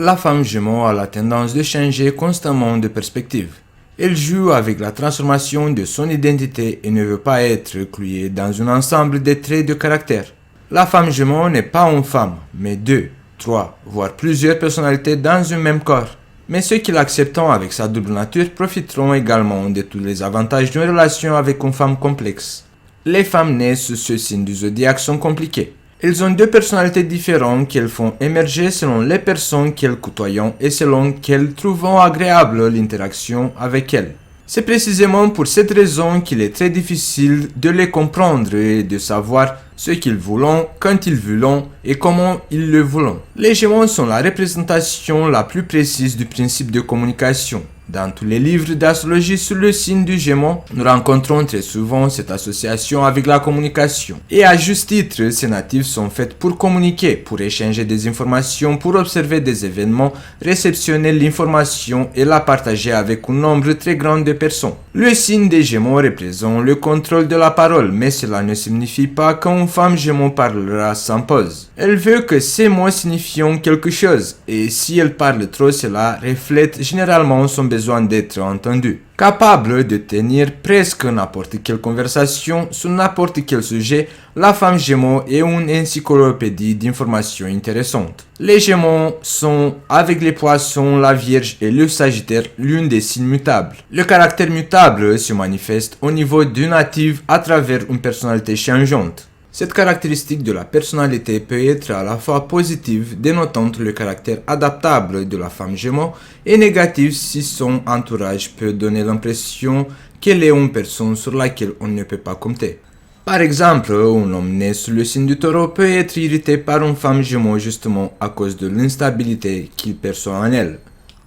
La femme jumeau a la tendance de changer constamment de perspective. Elle joue avec la transformation de son identité et ne veut pas être clouée dans un ensemble de traits de caractère. La femme jumeau n'est pas une femme, mais deux, trois, voire plusieurs personnalités dans un même corps. Mais ceux qui l'accepteront avec sa double nature profiteront également de tous les avantages d'une relation avec une femme complexe. Les femmes nées sous ce signe du zodiaque sont compliquées. Elles ont deux personnalités différentes qu'elles font émerger selon les personnes qu'elles côtoient et selon qu'elles trouvent agréable l'interaction avec elles. C'est précisément pour cette raison qu'il est très difficile de les comprendre et de savoir ce qu'ils veulent, quand ils veulent et comment ils le veulent. Les Gémeaux sont la représentation la plus précise du principe de communication. Dans tous les livres d'astrologie sur le signe du Gémeaux, nous rencontrons très souvent cette association avec la communication. Et à juste titre, ces natifs sont faits pour communiquer, pour échanger des informations, pour observer des événements, réceptionner l'information et la partager avec un nombre très grand de personnes. Le signe des Gémeaux représente le contrôle de la parole, mais cela ne signifie pas qu'une femme Gémeaux parlera sans pause. Elle veut que ces mots signifient quelque chose, et si elle parle trop, cela reflète généralement son besoin d'être entendu. Capable de tenir presque n'importe quelle conversation sur n'importe quel sujet, la femme Gémeaux est une encyclopédie d'informations intéressantes. Les Gémeaux sont, avec les Poissons, la Vierge et le Sagittaire, l'une des signes mutables. Le caractère mutable se manifeste au niveau du natif à travers une personnalité changeante. Cette caractéristique de la personnalité peut être à la fois positive, dénotant le caractère adaptable de la femme Gémeaux, et négative si son entourage peut donner l'impression qu'elle est une personne sur laquelle on ne peut pas compter. Par exemple, un homme né sous le signe du Taureau peut être irrité par une femme Gémeaux justement à cause de l'instabilité qu'il perçoit en elle.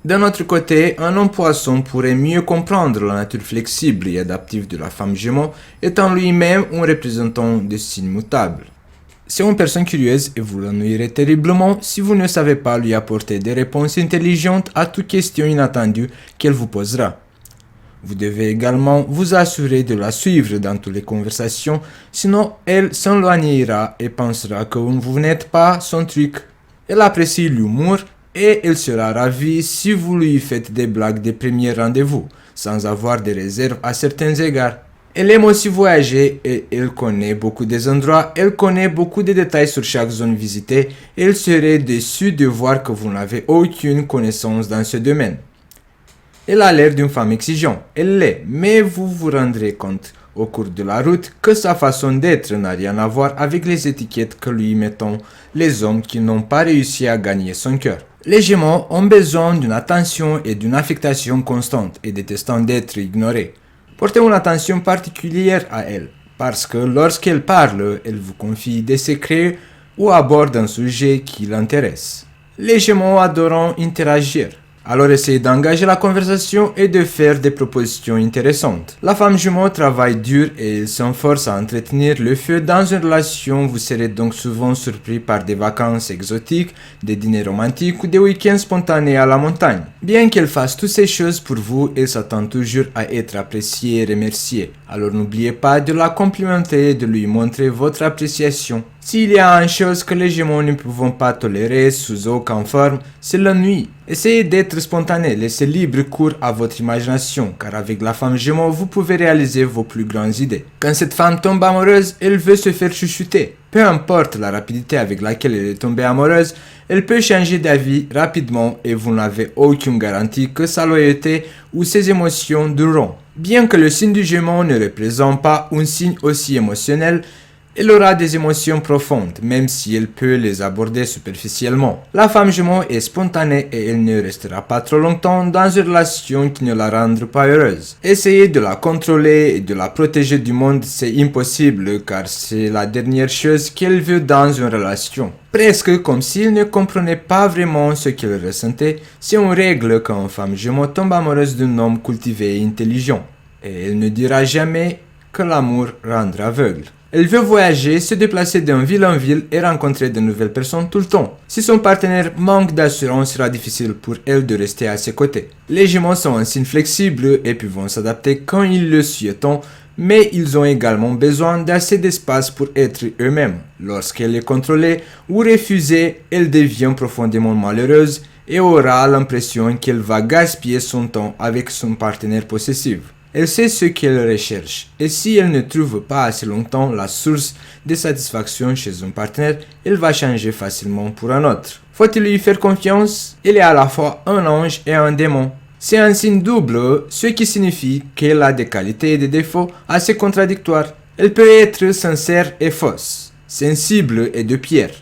D'un autre côté, un homme Poisson pourrait mieux comprendre la nature flexible et adaptive de la femme Gémeaux, étant lui-même un représentant de signe mutable. C'est une personne curieuse et vous l'ennuierez terriblement si vous ne savez pas lui apporter des réponses intelligentes à toute question inattendue qu'elle vous posera. Vous devez également vous assurer de la suivre dans toutes les conversations, sinon elle s'éloignera et pensera que vous n'êtes pas son truc. Elle apprécie l'humour et elle sera ravie si vous lui faites des blagues des premiers rendez-vous, sans avoir de réserves à certains égards. Elle aime aussi voyager et elle connaît beaucoup des endroits, elle connaît beaucoup de détails sur chaque zone visitée et elle serait déçue de voir que vous n'avez aucune connaissance dans ce domaine. Elle a l'air d'une femme exigeante, elle l'est, mais vous vous rendrez compte au cours de la route que sa façon d'être n'a rien à voir avec les étiquettes que lui mettent les hommes qui n'ont pas réussi à gagner son cœur. Les Gémeaux ont besoin d'une attention et d'une affectation constante et détestant d'être ignorés. Portez une attention particulière à elle, parce que lorsqu'elle parle, elle vous confie des secrets ou aborde un sujet qui l'intéresse. Les Gémeaux adorent interagir. Alors essayez d'engager la conversation et de faire des propositions intéressantes. La femme Gémeaux travaille dur et s'efforce à entretenir le feu dans une relation. Vous serez donc souvent surpris par des vacances exotiques, des dîners romantiques ou des week-ends spontanés à la montagne. Bien qu'elle fasse toutes ces choses pour vous, elle s'attend toujours à être appréciée et remerciée. Alors n'oubliez pas de la complimenter et de lui montrer votre appréciation. S'il y a une chose que les Gémeaux ne pouvons pas tolérer sous aucune forme, c'est l'ennui. Essayez d'être spontané, laissez libre cours à votre imagination, car avec la femme Gémeaux, vous pouvez réaliser vos plus grandes idées. Quand cette femme tombe amoureuse, elle veut se faire chuchoter. Peu importe la rapidité avec laquelle elle est tombée amoureuse, elle peut changer d'avis rapidement et vous n'avez aucune garantie que sa loyauté ou ses émotions dureront. Bien que le signe du Gémeaux ne représente pas un signe aussi émotionnel, elle aura des émotions profondes, même si elle peut les aborder superficiellement. La femme Gémeaux est spontanée et elle ne restera pas trop longtemps dans une relation qui ne la rendra pas heureuse. Essayer de la contrôler et de la protéger du monde, c'est impossible car c'est la dernière chose qu'elle veut dans une relation. Presque comme s'il ne comprenait pas vraiment ce qu'elle ressentait, c'est une règle qu'une femme Gémeaux tombe amoureuse d'un homme cultivé et intelligent. Et elle ne dira jamais que l'amour rendra aveugle. Elle veut voyager, se déplacer d'une ville en ville et rencontrer de nouvelles personnes tout le temps. Si son partenaire manque d'assurance, sera difficile pour elle de rester à ses côtés. Les Gémeaux sont un signe flexible et pouvant s'adapter quand ils le souhaitent, mais ils ont également besoin d'assez d'espace pour être eux-mêmes. Lorsqu'elle est contrôlée ou refusée, elle devient profondément malheureuse et aura l'impression qu'elle va gaspiller son temps avec son partenaire possessif. Elle sait ce qu'elle recherche, et si elle ne trouve pas assez longtemps la source de satisfaction chez un partenaire, elle va changer facilement pour un autre. Faut-il lui faire confiance? Elle est à la fois un ange et un démon. C'est un signe double, ce qui signifie qu'elle a des qualités et des défauts assez contradictoires. Elle peut être sincère et fausse, sensible et de pierre,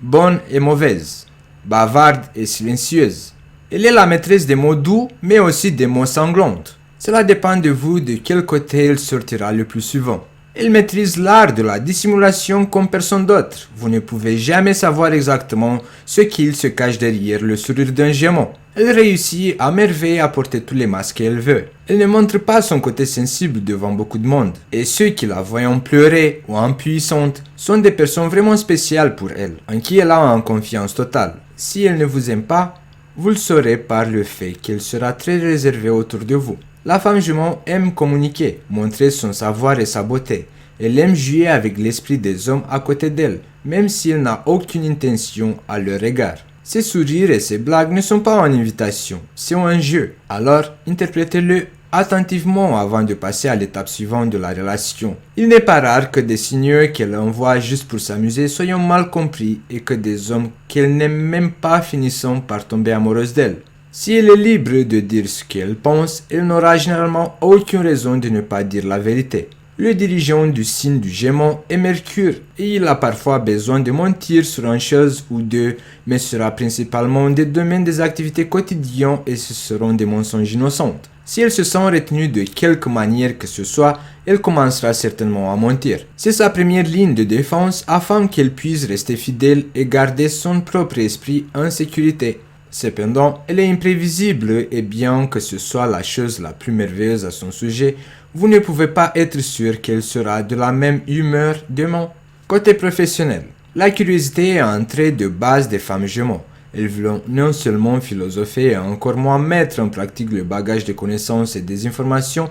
bonne et mauvaise, bavarde et silencieuse. Elle est la maîtresse des mots doux, mais aussi des mots sanglants. Cela dépend de vous de quel côté elle sortira le plus souvent. Elle maîtrise l'art de la dissimulation comme personne d'autre. Vous ne pouvez jamais savoir exactement ce qu'il se cache derrière le sourire d'un Gémeaux. Elle réussit à merveille à porter tous les masques qu'elle veut. Elle ne montre pas son côté sensible devant beaucoup de monde. Et ceux qui la voient pleurer ou impuissante sont des personnes vraiment spéciales pour elle, en qui elle a une confiance totale. Si elle ne vous aime pas, vous le saurez par le fait qu'elle sera très réservée autour de vous. La femme jument aime communiquer, montrer son savoir et sa beauté. Elle aime jouer avec l'esprit des hommes à côté d'elle, même s'il n'a aucune intention à leur égard. Ses sourires et ses blagues ne sont pas une invitation, c'est un jeu. Alors, interprétez-le attentivement avant de passer à l'étape suivante de la relation. Il n'est pas rare que des signaux qu'elle envoie juste pour s'amuser soient mal compris et que des hommes qu'elle n'aime même pas finissent par tomber amoureuses d'elle. Si elle est libre de dire ce qu'elle pense, elle n'aura généralement aucune raison de ne pas dire la vérité. Le dirigeant du signe du Gémeaux est Mercure et il a parfois besoin de mentir sur une chose ou deux, mais ce sera principalement des domaines des activités quotidiennes et ce seront des mensonges innocents. Si elle se sent retenue de quelque manière que ce soit, elle commencera certainement à mentir. C'est sa première ligne de défense afin qu'elle puisse rester fidèle et garder son propre esprit en sécurité. Cependant, elle est imprévisible et bien que ce soit la chose la plus merveilleuse à son sujet, vous ne pouvez pas être sûr qu'elle sera de la même humeur demain. Côté professionnel, la curiosité est un trait de base des femmes Gémeaux. Elles veulent non seulement philosopher et encore moins mettre en pratique le bagage de connaissances et des informations,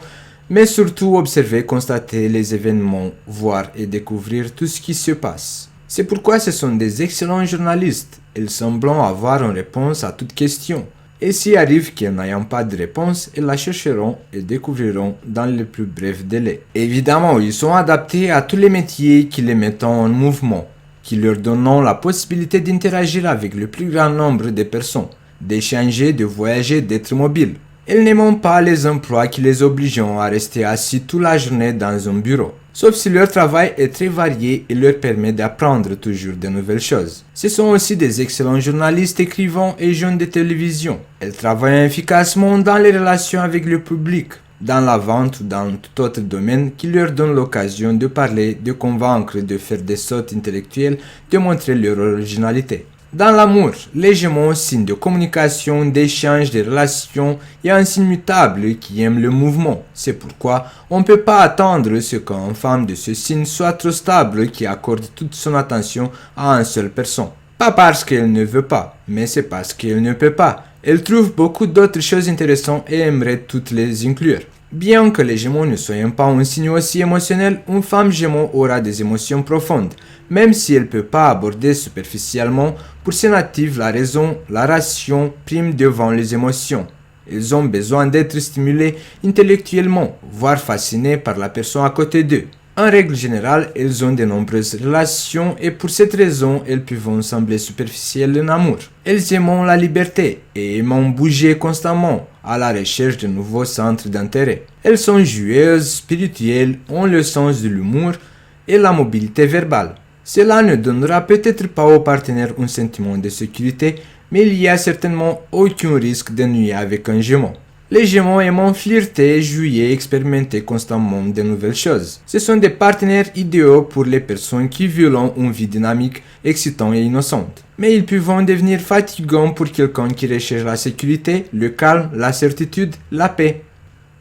mais surtout observer, constater les événements, voir et découvrir tout ce qui se passe. C'est pourquoi ce sont des excellents journalistes. Elles semblent avoir une réponse à toute question. Et s'il arrive qu'elles n'ayant pas de réponse, elles la chercheront et découvriront dans les plus brefs délais. Évidemment, ils sont adaptés à tous les métiers qui les mettent en mouvement, qui leur donnent la possibilité d'interagir avec le plus grand nombre de personnes, d'échanger, de voyager, d'être mobiles. Elles n'aiment pas les emplois qui les obligent à rester assis toute la journée dans un bureau. Sauf si leur travail est très varié et leur permet d'apprendre toujours de nouvelles choses. Ce sont aussi des excellents journalistes, écrivains et jeunes de télévision. Elles travaillent efficacement dans les relations avec le public, dans la vente ou dans tout autre domaine qui leur donne l'occasion de parler, de convaincre, de faire des sautes intellectuelles, de montrer leur originalité. Dans l'amour, les Gémeaux, signe de communication, d'échange, de relations, est un signe mutable qui aime le mouvement. C'est pourquoi on ne peut pas attendre ce qu'une femme de ce signe soit trop stable qui accorde toute son attention à une seule personne. Pas parce qu'elle ne veut pas, mais c'est parce qu'elle ne peut pas. Elle trouve beaucoup d'autres choses intéressantes et aimerait toutes les inclure. Bien que les Gémeaux ne soient pas un signe aussi émotionnel, une femme Gémeaux aura des émotions profondes, même si elle ne peut pas aborder superficiellement. Pour ces natifs, la raison, la ration prime devant les émotions. Ils ont besoin d'être stimulés intellectuellement, voire fascinés par la personne à côté d'eux. En règle générale, elles ont de nombreuses relations et pour cette raison, elles peuvent sembler superficielles en amour. Elles aiment la liberté et aiment bouger constamment à la recherche de nouveaux centres d'intérêt. Elles sont joueuses, spirituelles, ont le sens de l'humour et la mobilité verbale. Cela ne donnera peut-être pas au partenaire un sentiment de sécurité, mais il y a certainement aucun risque d'ennui avec un Gémeaux. Les Gémeaux aiment flirter, jouer, expérimenter constamment de nouvelles choses. Ce sont des partenaires idéaux pour les personnes qui veulent une vie dynamique, excitante et innocente. Mais ils peuvent devenir fatigants pour quelqu'un qui recherche la sécurité, le calme, la certitude, la paix.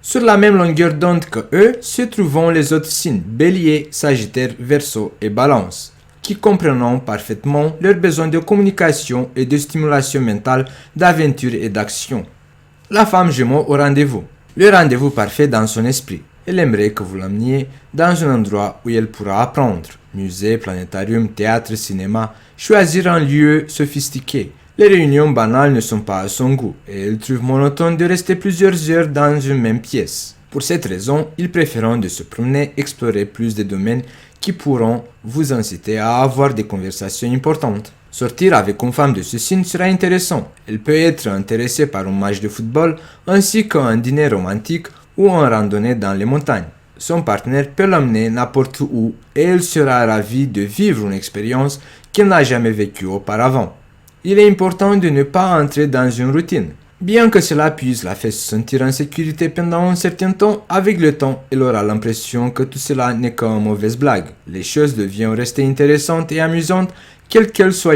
Sur la même longueur d'onde que eux se trouvent les autres signes, Bélier, Sagittaire, Verseau et Balance, qui comprennent parfaitement leurs besoins de communication et de stimulation mentale, d'aventure et d'action. La femme Gémeaux au rendez-vous. Le rendez-vous parfait dans son esprit. Elle aimerait que vous l'emmeniez dans un endroit où elle pourra apprendre. Musée, planétarium, théâtre, cinéma. Choisir un lieu sophistiqué. Les réunions banales ne sont pas à son goût et il trouve monotone de rester plusieurs heures dans une même pièce. Pour cette raison, il préfère de se promener, explorer plus de domaines qui pourront vous inciter à avoir des conversations importantes. Sortir avec une femme de ce signe sera intéressant. Elle peut être intéressée par un match de football ainsi qu'un dîner romantique ou une randonnée dans les montagnes. Son partenaire peut l'emmener n'importe où et elle sera ravie de vivre une expérience qu'elle n'a jamais vécue auparavant. Il est important de ne pas entrer dans une routine. Bien que cela puisse la faire se sentir en sécurité pendant un certain temps, avec le temps, elle aura l'impression que tout cela n'est qu'une mauvaise blague. Les choses deviennent rester intéressantes et amusantes, quelles qu'elles soient.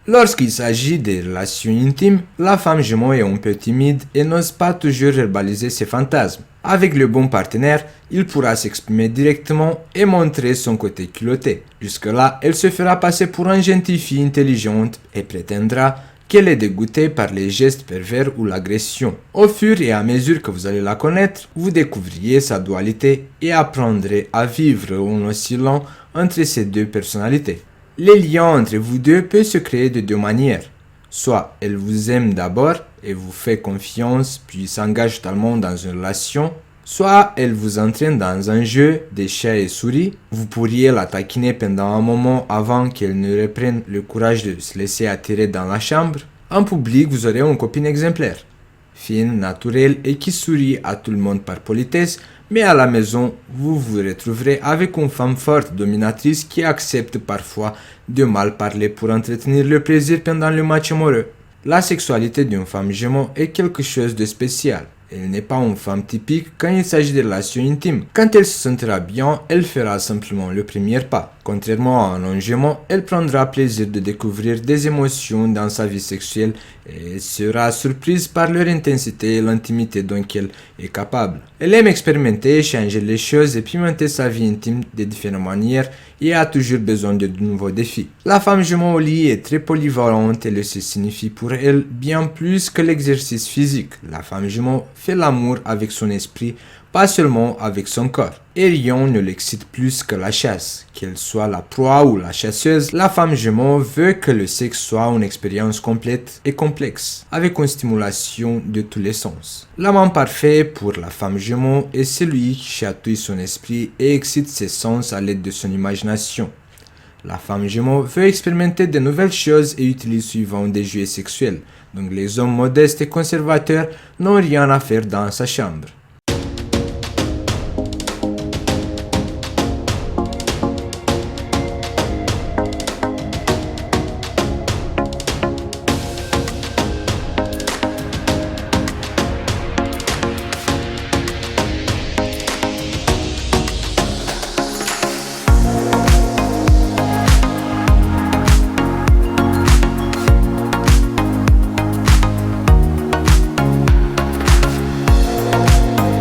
Lorsqu'il s'agit des relations intimes, la femme jumeau est un peu timide et n'ose pas toujours verbaliser ses fantasmes. Avec le bon partenaire, il pourra s'exprimer directement et montrer son côté culotté. Jusque-là, elle se fera passer pour une gentille fille intelligente et prétendra qu'elle est dégoûtée par les gestes pervers ou l'agression. Au fur et à mesure que vous allez la connaître, vous découvrirez sa dualité et apprendrez à vivre en oscillant entre ces deux personnalités. Les liens entre vous deux peuvent se créer de deux manières. Soit elle vous aime d'abord et vous fait confiance puis s'engage totalement dans une relation, soit elle vous entraîne dans un jeu des chats et souris. Vous pourriez la taquiner pendant un moment avant qu'elle ne reprenne le courage de se laisser attirer dans la chambre. En public, vous aurez une copine exemplaire, fine, naturelle et qui sourit à tout le monde par politesse, mais à la maison, vous vous retrouverez avec une femme forte, dominatrice qui accepte parfois de mal parler pour entretenir le plaisir pendant le match amoureux. La sexualité d'une femme jumeau est quelque chose de spécial. Elle n'est pas une femme typique quand il s'agit de relations intimes. Quand elle se sentira bien, elle fera simplement le premier pas. Contrairement à un homme jumeau, elle prendra plaisir de découvrir des émotions dans sa vie sexuelle et sera surprise par leur intensité et l'intimité dont elle est capable. Elle aime expérimenter, changer les choses et pimenter sa vie intime de différentes manières et a toujours besoin de nouveaux défis. La femme jumeau au lit est très polyvalente et le sexe signifie pour elle bien plus que l'exercice physique. La femme jumeau fait l'amour avec son esprit, pas seulement avec son corps. Et rien ne l'excite plus que la chasse. Qu'elle soit la proie ou la chasseuse, la femme jumeau veut que le sexe soit une expérience complète et complexe, avec une stimulation de tous les sens. L'amant parfait pour la femme jumeau est celui qui chatouille son esprit et excite ses sens à l'aide de son imagination. La femme jumeau veut expérimenter de nouvelles choses et utilise souvent des jouets sexuels, donc les hommes modestes et conservateurs n'ont rien à faire dans sa chambre.